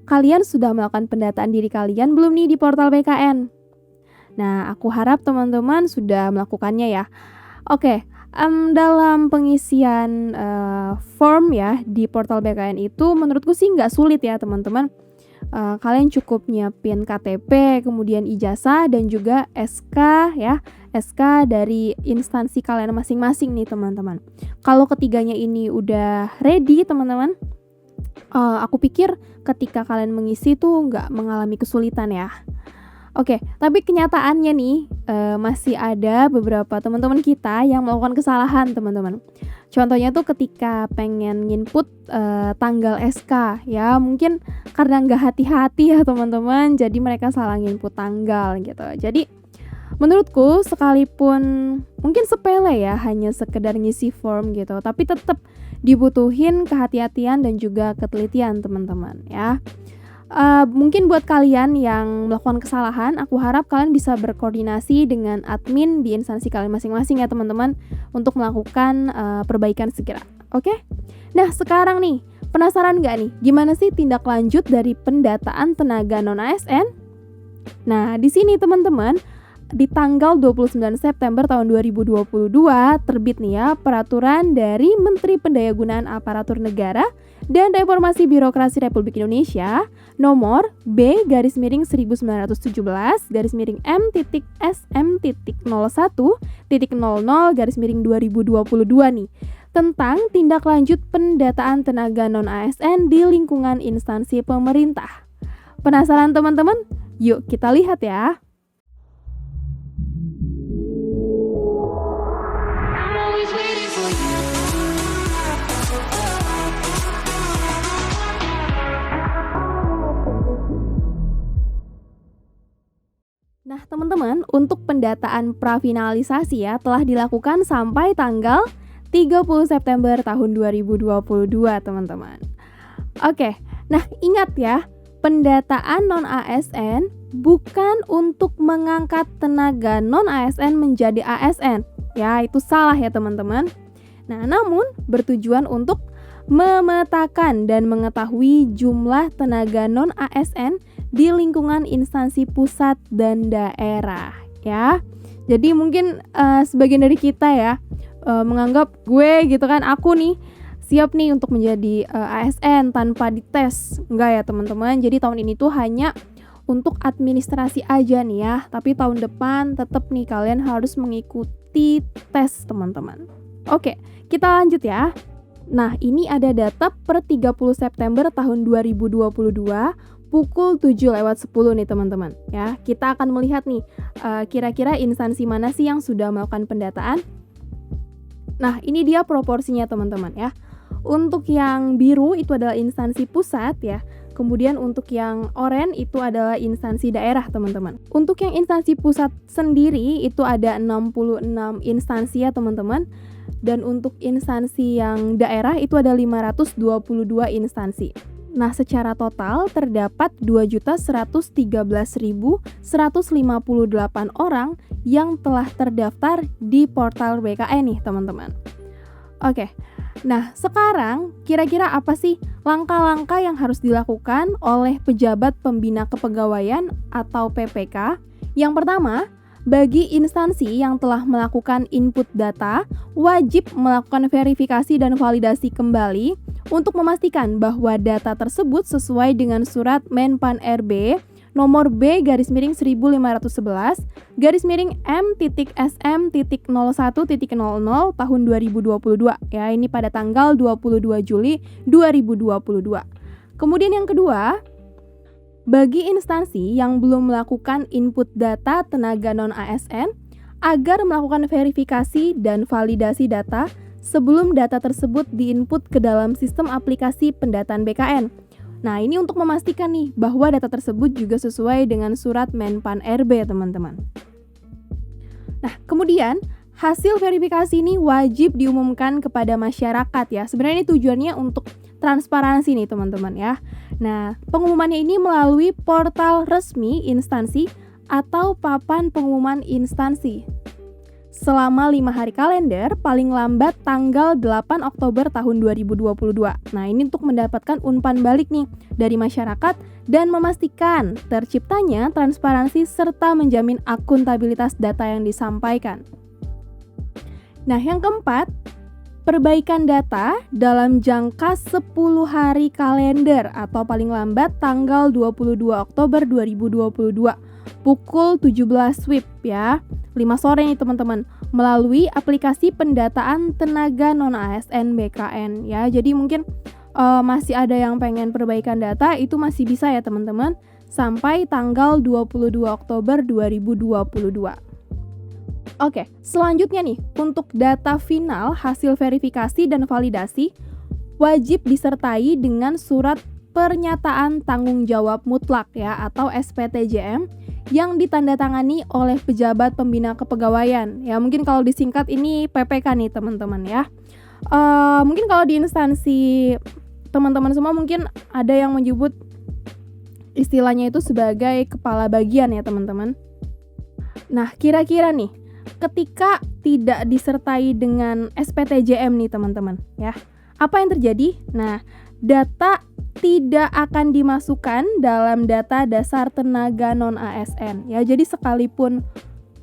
kalian sudah melakukan pendataan diri kalian belum nih di portal BKN? Nah, aku harap teman-teman sudah melakukannya ya. Oke, dalam pengisian, form ya di portal BKN itu menurutku sih nggak sulit ya teman-teman. Kalian cukup nyiapin KTP, kemudian ijazah dan juga SK ya, SK dari instansi kalian masing-masing nih teman-teman. Kalau ketiganya ini udah ready teman-teman, aku pikir ketika kalian mengisi tuh nggak mengalami kesulitan ya. Oke, tapi kenyataannya nih, masih ada beberapa teman-teman kita yang melakukan kesalahan, teman-teman. Contohnya tuh ketika pengen nginput, tanggal SK ya, mungkin karena nggak hati-hati ya teman-teman, jadi mereka salah nginput tanggal gitu. Jadi menurutku sekalipun mungkin sepele ya, hanya sekedar ngisi form gitu, tapi tetap dibutuhin kehati-hatian dan juga ketelitian teman-teman ya. Mungkin buat kalian yang melakukan kesalahan, aku harap kalian bisa berkoordinasi dengan admin di instansi kalian masing-masing ya teman-teman untuk melakukan perbaikan segera. Oke? Nah sekarang nih, penasaran nggak nih gimana sih tindak lanjut dari pendataan tenaga non-ASN? Nah di sini teman-teman, di tanggal 29 September tahun 2022 terbit nih ya peraturan dari Menteri Pendayagunaan Aparatur Negara dan Reformasi Birokrasi Republik Indonesia nomor B/M-17/SM.01.00/2022 nih tentang tindak lanjut pendataan tenaga non-ASN di lingkungan instansi pemerintah. Penasaran teman-teman? Yuk kita lihat ya. Nah teman-teman, untuk pendataan prafinalisasi ya telah dilakukan sampai tanggal 30 September tahun 2022 teman-teman. Oke, nah ingat ya, pendataan non-ASN bukan untuk mengangkat tenaga non-ASN menjadi ASN. Ya, itu salah ya teman-teman. Nah, namun bertujuan untuk memetakan dan mengetahui jumlah tenaga non-ASN di lingkungan instansi pusat dan daerah ya. Jadi mungkin sebagian dari kita ya menganggap gue gitu kan, aku nih siap nih untuk menjadi ASN tanpa dites. Enggak ya teman-teman. Jadi tahun ini tuh hanya untuk administrasi aja nih ya. Tapi tahun depan tetap nih kalian harus mengikuti tes teman-teman. Oke, kita lanjut ya. Nah, ini ada data per 30 September tahun 2022 pukul 7:10 nih teman-teman ya. Kita akan melihat nih kira-kira instansi mana sih yang sudah melakukan pendataan. Nah, ini dia proporsinya teman-teman ya. Untuk yang biru itu adalah instansi pusat ya. Kemudian untuk yang oranye itu adalah instansi daerah teman-teman. Untuk yang instansi pusat sendiri itu ada 66 instansi ya teman-teman. Dan untuk instansi yang daerah itu ada 522 instansi. Nah, secara total terdapat 2.113.158 orang yang telah terdaftar di portal BKN nih, teman-teman. Oke. Nah, sekarang kira-kira apa sih langkah-langkah yang harus dilakukan oleh pejabat pembina kepegawaian atau PPK? Yang pertama, bagi instansi yang telah melakukan input data, wajib melakukan verifikasi dan validasi kembali untuk memastikan bahwa data tersebut sesuai dengan surat Menpan RB nomor B/M.SM.01.00 tahun 2022 ya, ini pada tanggal 22 Juli 2022. Kemudian yang kedua, bagi instansi yang belum melakukan input data tenaga non-ASN agar melakukan verifikasi dan validasi data sebelum data tersebut diinput ke dalam sistem aplikasi pendataan BKN. Nah, ini untuk memastikan nih bahwa data tersebut juga sesuai dengan surat Menpan RB, teman-teman. Nah, kemudian hasil verifikasi ini wajib diumumkan kepada masyarakat ya. Sebenarnya ini tujuannya untuk transparansi nih, teman-teman ya. Nah, pengumumannya ini melalui portal resmi instansi atau papan pengumuman instansi. selama 5 hari kalender paling lambat tanggal 8 Oktober tahun 2022. Nah, ini untuk mendapatkan umpan balik nih dari masyarakat dan memastikan terciptanya transparansi serta menjamin akuntabilitas data yang disampaikan. Nah, yang keempat, perbaikan data dalam jangka 10 hari kalender atau paling lambat tanggal 22 Oktober 2022 pukul 17 WIB ya, 5 sore nih teman-teman, melalui aplikasi pendataan tenaga non-ASN BKN ya. Jadi mungkin masih ada yang pengen perbaikan data, itu masih bisa ya teman-teman, sampai tanggal 22 Oktober 2022. Oke, selanjutnya nih, untuk data final hasil verifikasi dan validasi wajib disertai dengan surat pernyataan tanggung jawab mutlak ya atau SPTJM yang ditandatangani oleh pejabat pembina kepegawaian. Ya, mungkin kalau disingkat ini PPK nih teman-teman ya. Mungkin kalau di instansi teman-teman semua mungkin ada yang menyebut istilahnya itu sebagai kepala bagian ya teman-teman. Nah, kira-kira nih, ketika tidak disertai dengan SPTJM nih teman-teman ya, apa yang terjadi? Nah, data tidak akan dimasukkan dalam data dasar tenaga non-ASN ya. Jadi sekalipun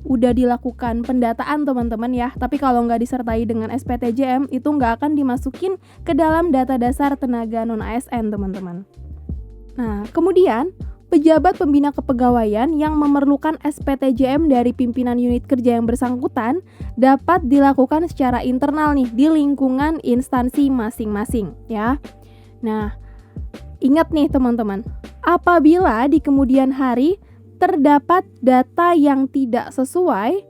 udah dilakukan pendataan teman-teman ya, tapi kalau nggak disertai dengan SPTJM itu nggak akan dimasukin ke dalam data dasar tenaga non-ASN teman-teman. Nah, kemudian pejabat pembina kepegawaian yang memerlukan SPTJM dari pimpinan unit kerja yang bersangkutan dapat dilakukan secara internal nih di lingkungan instansi masing-masing ya. Nah, ingat nih teman-teman, apabila di kemudian hari terdapat data yang tidak sesuai,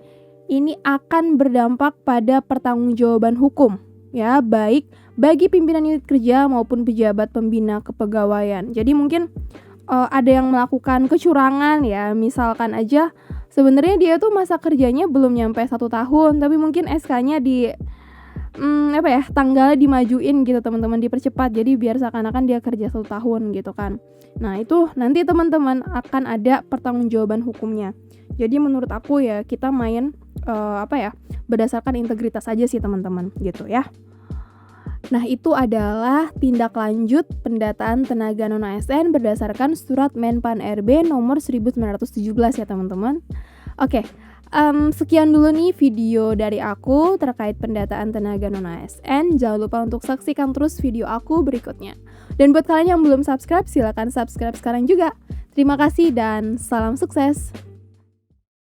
ini akan berdampak pada pertanggungjawaban hukum ya, baik bagi pimpinan unit kerja maupun pejabat pembina kepegawaian. Jadi mungkin ada yang melakukan kecurangan ya, misalkan aja sebenarnya dia tuh masa kerjanya belum nyampe 1 tahun, tapi mungkin SK-nya tanggalnya dimajuin gitu teman-teman, dipercepat, jadi biar seakan-akan dia kerja 1 tahun gitu kan. Nah, itu nanti teman-teman akan ada pertanggungjawaban hukumnya. Jadi menurut aku ya kita main berdasarkan integritas aja sih teman-teman gitu ya. Nah, itu adalah tindak lanjut pendataan tenaga non-ASN berdasarkan surat Menpan RB nomor 1917 ya teman-teman. Oke, sekian dulu nih video dari aku terkait pendataan tenaga non-ASN. Jangan lupa untuk saksikan terus video aku berikutnya. Dan buat kalian yang belum subscribe, silakan subscribe sekarang juga. Terima kasih dan salam sukses.